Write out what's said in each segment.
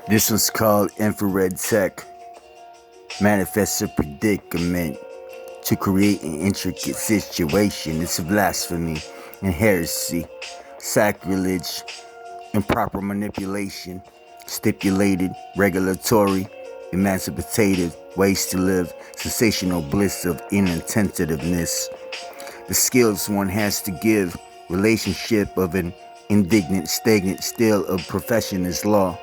This was called infrared tech. Manifests a predicament to create an intricate situation. It's blasphemy and heresy, sacrilege, improper manipulation, stipulated, regulatory, emancipative ways to live, sensational bliss of inattentiveness. The skills one has to give, relationship of an indignant, stagnant still of profession is law.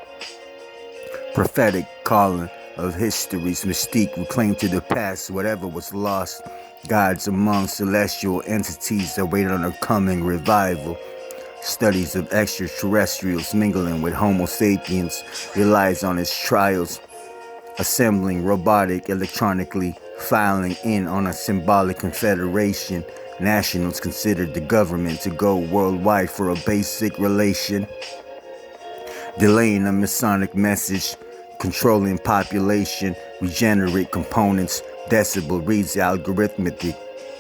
Prophetic calling of history's mystique reclaimed to the past whatever was lost. Gods among celestial entities await on a coming revival. Studies of extraterrestrials mingling with Homo sapiens relies on its trials. Assembling robotic electronically, filing in on a symbolic confederation. Nationals considered the government to go worldwide for a basic relation. Delaying a Masonic message, controlling population, regenerate components, decibel reads algorithmic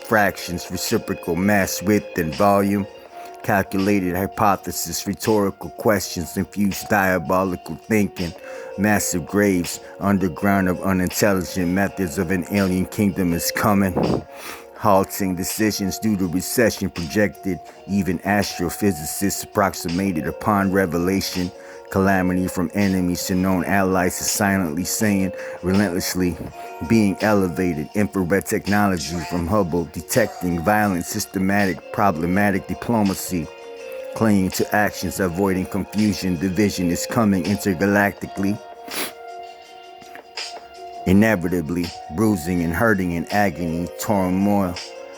fractions, reciprocal mass width and volume, calculated hypothesis, rhetorical questions, infused diabolical thinking, massive graves, underground of unintelligent methods of an alien kingdom is coming. Halting decisions due to recession projected, even astrophysicists approximated upon revelation. Calamity from enemies to known allies is silently saying, relentlessly being elevated. Infrared technology from Hubble detecting violent, systematic, problematic diplomacy. Clinging to actions, avoiding confusion, division is coming intergalactically. Inevitably, bruising and hurting and agony, turmoil,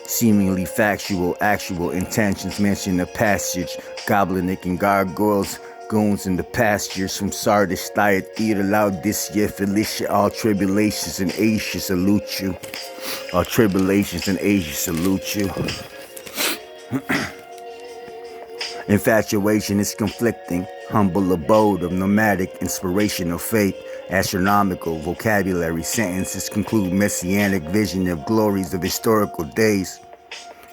seemingly factual, actual intentions mention the passage, goblinic and gargoyles, goons in the pastures from Sardis, Thyatira, Laodicea, Felicia, all tribulations in Asia salute you. All tribulations in Asia salute you. Infatuation is conflicting, humble abode of nomadic inspirational faith, astronomical vocabulary sentences conclude messianic vision of glories of historical days,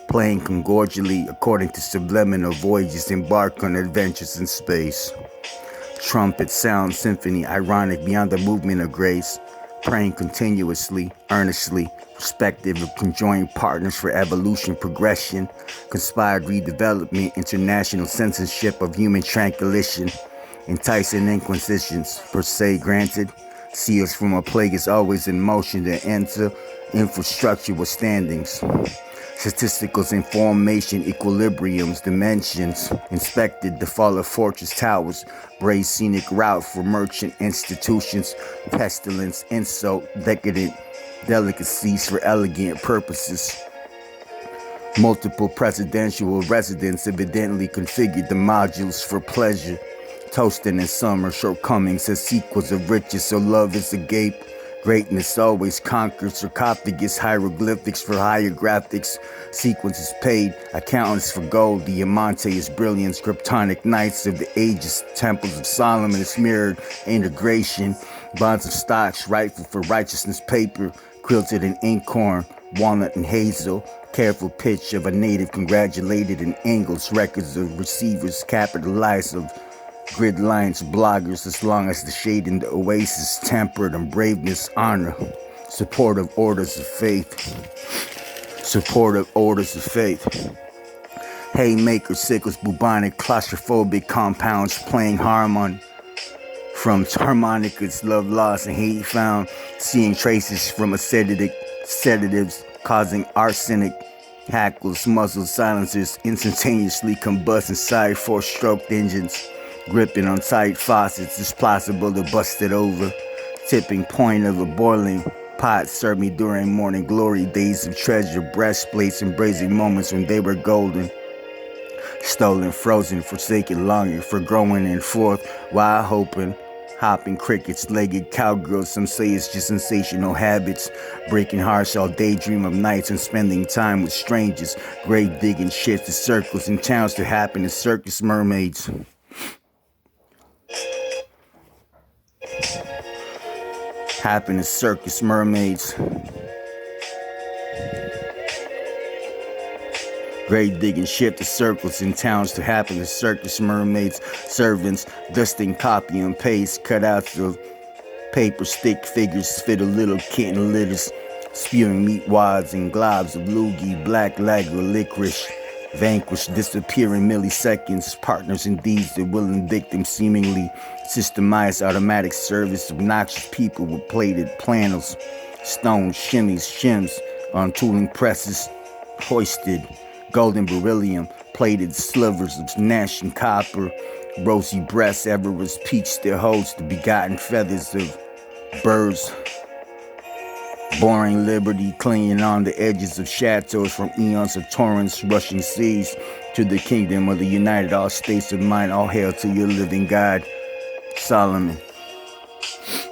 playing congorgially according to subliminal voyages embark on adventures in space. Trumpet sound symphony ironic beyond the movement of grace, praying continuously, earnestly, respective of conjoined partners for evolution, progression, conspired redevelopment, international censorship of human tranquilization, enticing inquisitions per se granted, seals from a plague is always in motion to enter infrastructure with standings. Statisticals in formation, equilibriums, dimensions, inspected the fall of fortress towers, brave scenic route for merchant institutions, pestilence, insult, decadent delicacies for elegant purposes. Multiple presidential residents evidently configured the modules for pleasure, toasting in summer shortcomings as sequels of riches, so love is agape. Greatness always conquers, sarcophagus, hieroglyphics for higher graphics, sequences paid, accountants for gold, diamante is brilliance, kryptonic knights of the ages, temples of Solomon is mirrored, integration, bonds of stocks, rightful for righteousness paper, quilted in inkhorn, walnut and hazel, careful pitch of a native congratulated in angles, records of receivers capitalized of grid lines, bloggers, as long as the shade in the oasis, tempered and braveness, honor, supportive orders of faith, supportive orders of faith. Haymaker, sickles, bubonic, claustrophobic compounds playing harmony. From harmonicas, love lost and hate found, seeing traces from sedatives, causing arsenic, hackles, muzzles, silencers, instantaneously combust inside four-stroked engines. Gripping on tight faucets, it's possible to bust it over. Tipping point of a boiling pot served me during morning glory days of treasure, breastplates and brazen moments when they were golden. Stolen, frozen, forsaken, longing for growing and forth, while hoping. Hopping crickets, legged cowgirls, some say it's just sensational habits. Breaking hearts, I'll daydream of nights and spending time with strangers. Grave digging shifts to circles and towns to happen as circus mermaids. Happen as circus mermaids. Grave digging shifted circles in towns to hapless circus mermaids, servants, dusting copy and paste, cutouts of paper stick figures, fit a little kitten litters, spewing meat wads and globs of loogie, black lager, licorice. Vanquished, disappear in milliseconds, partners in deeds that will indict them seemingly systemized automatic service, obnoxious people with plated plannels, stone shimmies, shims on tooling presses, hoisted, golden beryllium, plated slivers of gnashing copper, rosy breasts, ever as peach that holds the begotten feathers of birds. Boring liberty, clinging on the edges of chateaus from eons of torrents, rushing seas to the kingdom of the united all states of mind. All hail to your living God, Solomon.